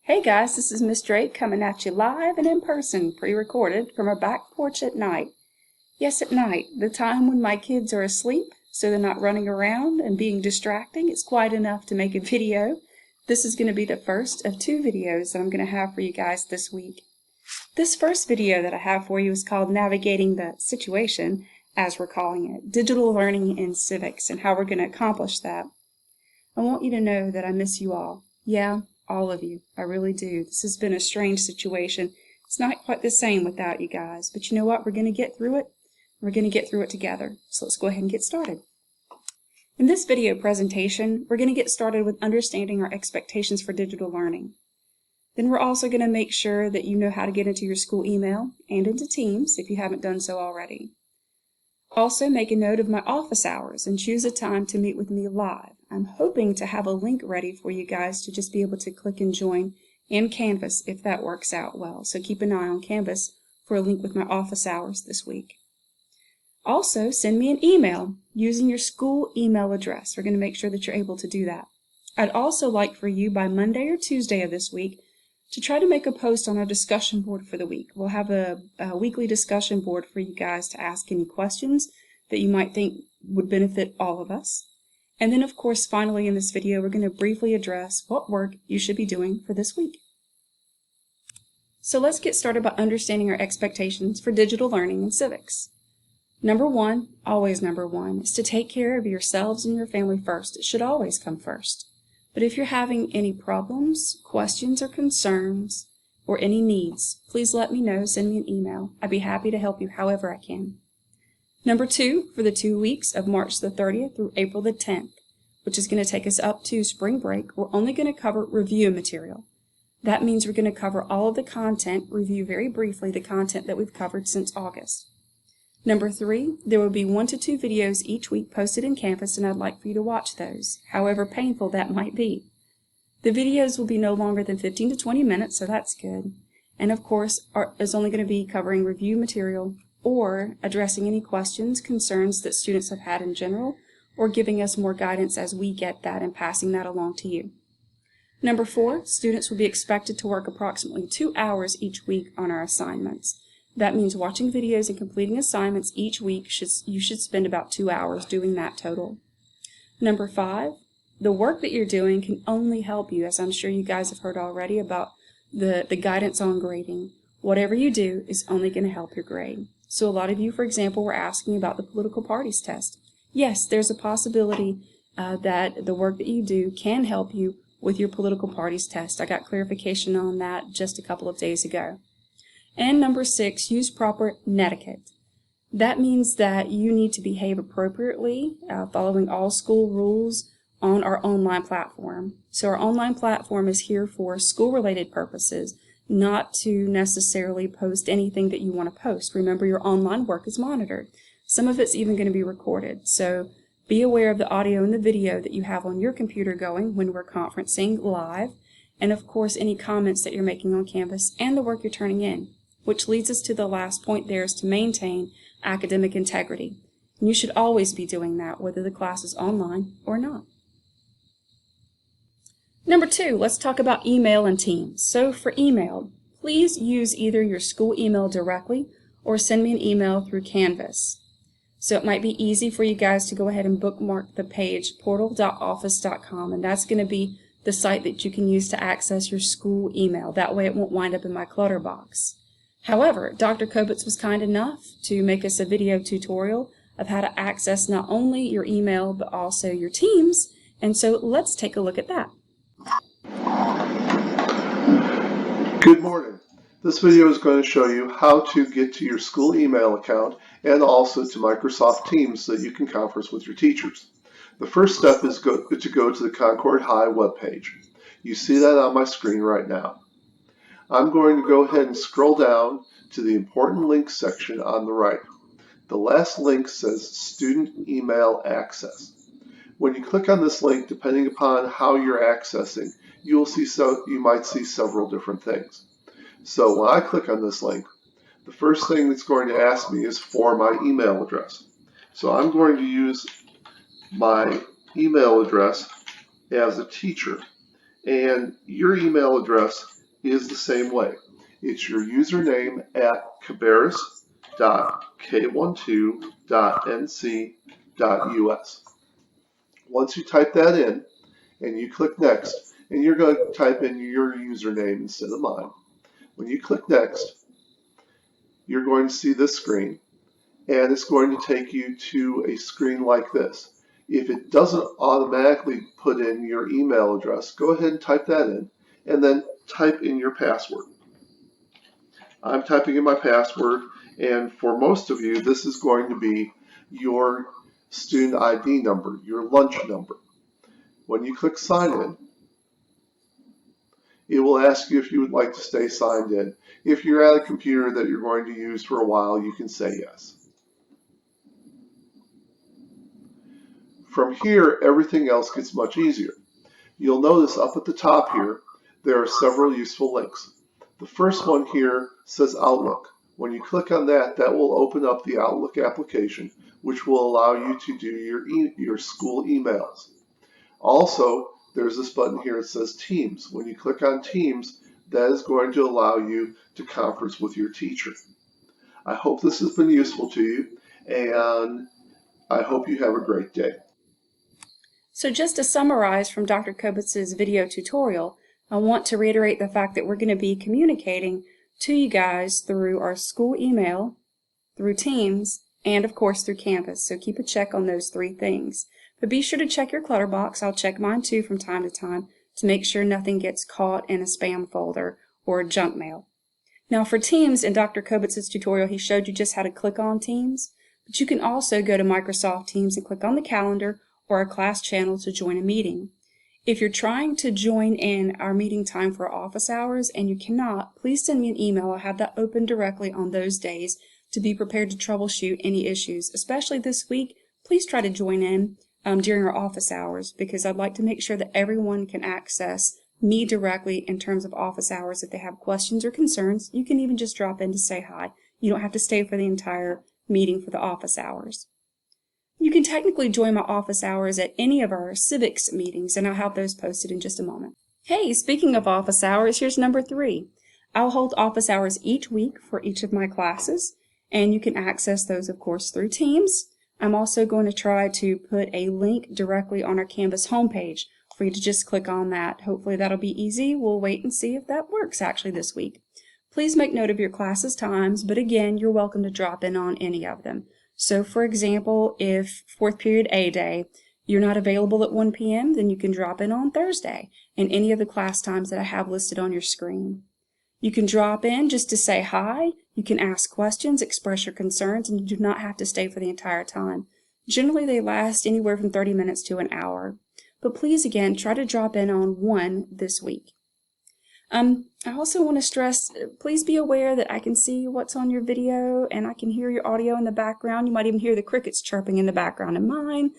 Hey guys, this is Miss Drake coming at you live and in person, pre-recorded from our back porch at night. Yes, at night, the time when my kids are asleep, so they're not running around and being distracting. It's quiet enough to make a video. This is going to be the first of two videos that I'm going to have for you guys this week. This first video that I have for you is called Navigating the Situation, as we're calling it, Digital Learning in Civics, and how we're going to accomplish that. I want you to know that I miss you all. Yeah, all of you. I really do. This has been a strange situation. It's not quite the same without you guys, but you know what? We're going to get through it. We're going to get through it together. So let's go ahead and get started. In this video presentation, we're going to get started with understanding our expectations for digital learning. Then we're also going to make sure that you know how to get into your school email and into Teams if you haven't done so already. Also, make a note of my office hours and choose a time to meet with me live. I'm hoping to have a link ready for you guys to just be able to click and join in Canvas if that works out well. So keep an eye on Canvas for a link with my office hours this week. Also, send me an email using your school email address. We're going to make sure that you're able to do that. I'd also like for you by Monday or Tuesday of this week to try to make a post on our discussion board for the week. We'll have a weekly discussion board for you guys to ask any questions that you might think would benefit all of us. And then, of course, finally in this video, we're going to briefly address what work you should be doing for this week. So let's get started by understanding our expectations for digital learning in civics. Number one, always number one, is to take care of yourselves and your family first. It should always come first. But if you're having any problems, questions, or concerns, or any needs, please let me know. Send me an email. I'd be happy to help you however I can. Number two, for the 2 weeks of March the 30th through April the 10th, which is going to take us up to spring break, we're only going to cover review material. That means we're going to cover all of the content, review very briefly the content that we've covered since August. Number three, there will be 1 to 2 videos each week posted in Canvas, and I'd like for you to watch those, however painful that might be. The videos will be no longer than 15 to 20 minutes, so that's good. And of course, is only going to be covering review material or addressing any questions, concerns that students have had in general, or giving us more guidance as we get that and passing that along to you. Number four, students will be expected to work approximately 2 hours each week on our assignments. That means watching videos and completing assignments each week. You should spend about 2 hours doing that total. Number five, the work that you're doing can only help you, as I'm sure you guys have heard already about the guidance on grading. Whatever you do is only going to help your grade. So a lot of you, for example, were asking about the political parties test. Yes, there's a possibility that the work that you do can help you with your political parties test. I got clarification on that just a couple of days ago. And number six, use proper netiquette. That means that you need to behave appropriately, following all school rules on our online platform. So our online platform is here for school-related purposes, not to necessarily post anything that you want to post. Remember, your online work is monitored. Some of it's even going to be recorded. So be aware of the audio and the video that you have on your computer going when we're conferencing live, and of course any comments that you're making on Canvas and the work you're turning in. Which leads us to the last point there, is to maintain academic integrity. And you should always be doing that, whether the class is online or not. Number two, let's talk about email and Teams. So for email, please use either your school email directly or send me an email through Canvas. So it might be easy for you guys to go ahead and bookmark the page portal.office.com, and that's going to be the site that you can use to access your school email. That way it won't wind up in my clutter box. However, Dr. Kobitz was kind enough to make us a video tutorial of how to access not only your email but also your Teams, and so let's take a look at that. Good morning. This video is going to show you how to get to your school email account and also to Microsoft Teams so that you can conference with your teachers. The first step is to go to the Concord High webpage. You see that on my screen right now. I'm going to go ahead and scroll down to the important links section on the right. The last link says Student Email Access. When you click on this link, depending upon how you're accessing, you might see several different things. So when I click on this link, the first thing it's going to ask me is for my email address. So I'm going to use my email address as a teacher, and your email address is the same way. It's your username at cabarrus.k12.nc.us. Once you type that in and you click next, and you're going to type in your username instead of mine. When you click next, you're going to see this screen, and it's going to take you to a screen like this. If it doesn't automatically put in your email address, go ahead and type that in, and then type in your password. I'm typing in my password, and for most of you, this is going to be your student ID number, your lunch number. When you click sign in, it will ask you if you would like to stay signed in. If you're at a computer that you're going to use for a while, you can say yes. From here, everything else gets much easier. You'll notice up at the top here, there are several useful links. The first one here says Outlook. When you click on that, that will open up the Outlook application, which will allow you to do your school emails. Also, there's this button here that says Teams. When you click on Teams, that is going to allow you to conference with your teacher. I hope this has been useful to you, and I hope you have a great day. So just to summarize from Dr. Kobitz's video tutorial, I want to reiterate the fact that we're going to be communicating to you guys through our school email, through Teams, and of course through Canvas. So keep a check on those three things. But be sure to check your clutter box. I'll check mine too from time to time to make sure nothing gets caught in a spam folder or junk mail. Now for Teams, in Dr. Kobitz's tutorial, he showed you just how to click on Teams, but you can also go to Microsoft Teams and click on the calendar or a class channel to join a meeting. If you're trying to join in our meeting time for office hours and you cannot, please send me an email. I'll have that open directly on those days to be prepared to troubleshoot any issues. Especially this week, please try to join in during our office hours, because I'd like to make sure that everyone can access me directly in terms of office hours. If they have questions or concerns, you can even just drop in to say hi. You don't have to stay for the entire meeting for the office hours. You can technically join my office hours at any of our Civics meetings, and I'll have those posted in just a moment. Hey, speaking of office hours, here's number 3. I'll hold office hours each week for each of my classes, and you can access those, of course, through Teams. I'm also going to try to put a link directly on our Canvas homepage for you to just click on that. Hopefully that'll be easy. We'll wait and see if that works actually this week. Please make note of your classes' times, but again, you're welcome to drop in on any of them. So for example, if 4th period A day, you're not available at 1 p.m., then you can drop in on Thursday and any of the class times that I have listed on your screen. You can drop in just to say hi, you can ask questions, express your concerns, and you do not have to stay for the entire time. Generally, they last anywhere from 30 minutes to an hour. But please, again, try to drop in on 1 this week. I also want to stress, please be aware that I can see what's on your video and I can hear your audio in the background. You might even hear the crickets chirping in the background in mine.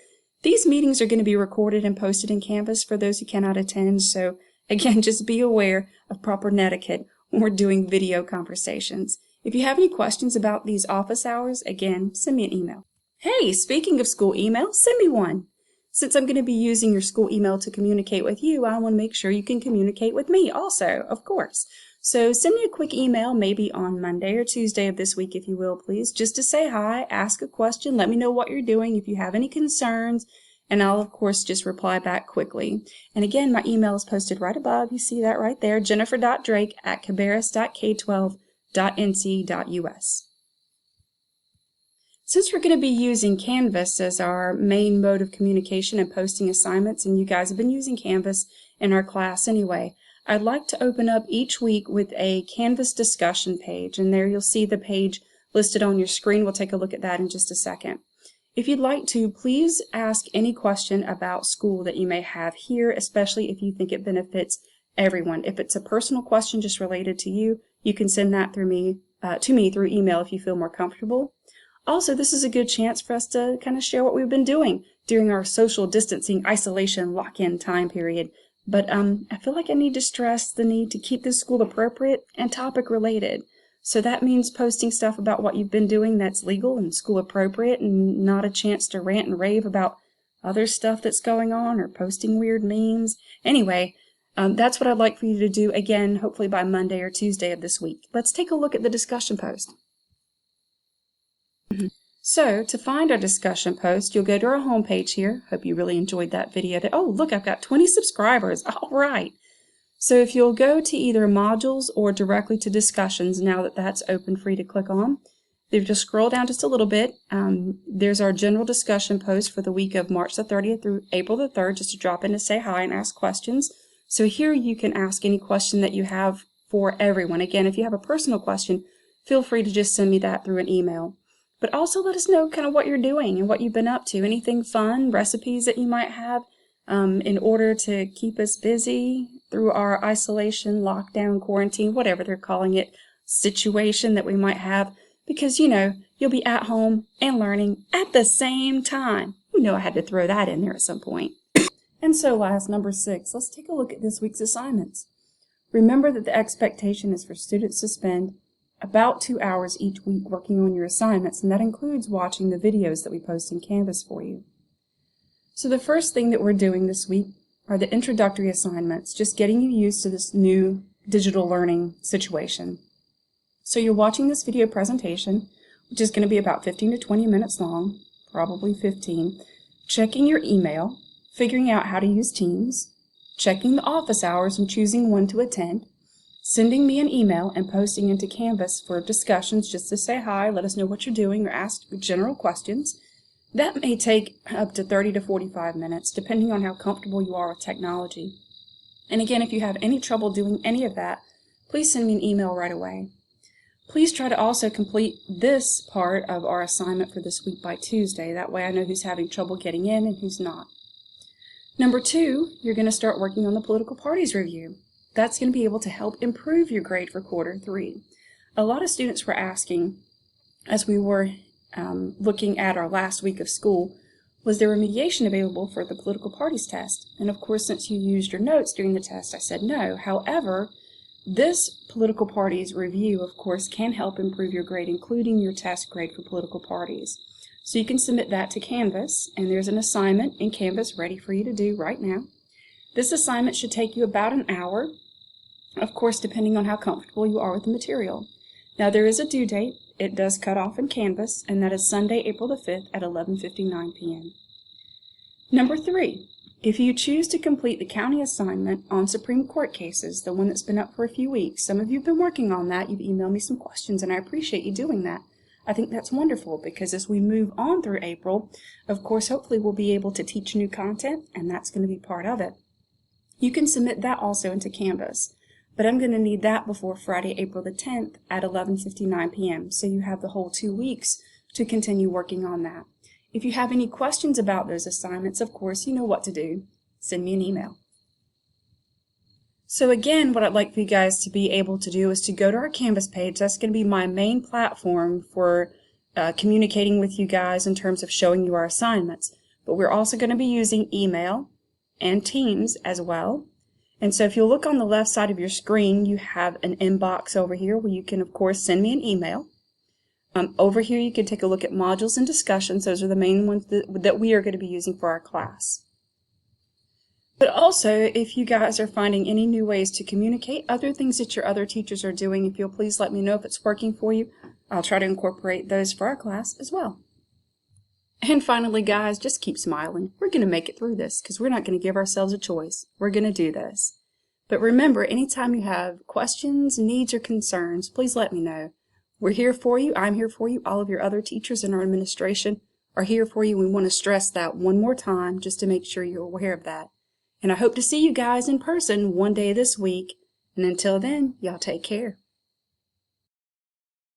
These meetings are going to be recorded and posted in Canvas for those who cannot attend, so again, just be aware of proper etiquette when we're doing video conversations. If you have any questions about these office hours, again, send me an email. Hey, speaking of school email, send me one. Since I'm going to be using your school email to communicate with you, I want to make sure you can communicate with me also, of course. So send me a quick email, maybe on Monday or Tuesday of this week, if you will, please, just to say hi, ask a question, let me know what you're doing, if you have any concerns, and I'll, of course, just reply back quickly. And again, my email is posted right above. You see that right there, jennifer.drake@cabarrus.k12.nc.us. Since we're going to be using Canvas as our main mode of communication and posting assignments, and you guys have been using Canvas in our class anyway, I'd like to open up each week with a Canvas discussion page, and there you'll see the page listed on your screen. We'll take a look at that in just a second. If you'd like to, please ask any question about school that you may have here, especially if you think it benefits everyone. If it's a personal question just related to you, you can send that to me through email if you feel more comfortable. Also, this is a good chance for us to kind of share what we've been doing during our social distancing, isolation, lock-in time period. But I feel like I need to stress the need to keep this school appropriate and topic related. So that means posting stuff about what you've been doing that's legal and school appropriate, and not a chance to rant and rave about other stuff that's going on or posting weird memes. Anyway, That's what I'd like for you to do again, hopefully by Monday or Tuesday of this week. Let's take a look at the discussion post. So, to find our discussion post, you'll go to our homepage here. Hope you really enjoyed that video. Oh, look, I've got 20 subscribers. All right. So if you'll go to either modules or directly to discussions, now that that's open for you to click on, if you just scroll down just a little bit, there's our general discussion post for the week of March the 30th through April the 3rd, just to drop in to say hi and ask questions. So here you can ask any question that you have for everyone. Again, if you have a personal question, feel free to just send me that through an email. But also let us know kind of what you're doing and what you've been up to. Anything fun, recipes that you might have in order to keep us busy through our isolation, lockdown, quarantine, whatever they're calling it, situation that we might have. Because, you know, you'll be at home and learning at the same time. You know I had to throw that in there at some point. And so last, number 6, let's take a look at this week's assignments. Remember that the expectation is for students to spend about 2 hours each week working on your assignments, and that includes watching the videos that we post in Canvas for you. So the first thing that we're doing this week are the introductory assignments, just getting you used to this new digital learning situation. So you're watching this video presentation, which is going to be about 15 to 20 minutes long, probably 15, checking your email, figuring out how to use Teams, checking the office hours and choosing when to attend, sending me an email and posting into Canvas for discussions just to say hi, let us know what you're doing, or ask general questions. That may take up to 30 to 45 minutes, depending on how comfortable you are with technology. And again, if you have any trouble doing any of that, please send me an email right away. Please try to also complete this part of our assignment for this week by Tuesday. That way I know who's having trouble getting in and who's not. Number 2, you're going to start working on the political parties review. That's going to be able to help improve your grade for quarter 3. A lot of students were asking, as we were looking at our last week of school, was there remediation available for the political parties test? And of course, since you used your notes during the test, I said no. However, this political parties review, of course, can help improve your grade, including your test grade for political parties. So you can submit that to Canvas, and there's an assignment in Canvas ready for you to do right now. This assignment should take you about an hour, of course, depending on how comfortable you are with the material. Now, there is a due date. It does cut off in Canvas, and that is Sunday, April the 5th at 11:59 p.m. Number 3, if you choose to complete the county assignment on Supreme Court cases, the one that's been up for a few weeks, some of you have been working on that. You've emailed me some questions, and I appreciate you doing that. I think that's wonderful, because as we move on through April, of course, hopefully we'll be able to teach new content, and that's going to be part of it. You can submit that also into Canvas. But I'm going to need that before Friday, April the 10th at 11:59 p.m. So you have the whole 2 weeks to continue working on that. If you have any questions about those assignments, of course, you know what to do. Send me an email. So again, what I'd like for you guys to be able to do is to go to our Canvas page. That's going to be my main platform for communicating with you guys in terms of showing you our assignments. But we're also going to be using email and Teams as well. And so if you look on the left side of your screen, you have an inbox over here where you can, of course, send me an email. Over here, you can take a look at modules and discussions. Those are the main ones that we are going to be using for our class. But also, if you guys are finding any new ways to communicate, other things that your other teachers are doing, if you'll please let me know if it's working for you. I'll try to incorporate those for our class as well. And finally, guys, just keep smiling. We're going to make it through this because we're not going to give ourselves a choice. We're going to do this. But remember, anytime you have questions, needs, or concerns, please let me know. We're here for you. I'm here for you. All of your other teachers in our administration are here for you. We want to stress that one more time just to make sure you're aware of that. And I hope to see you guys in person one day this week. And until then, y'all take care.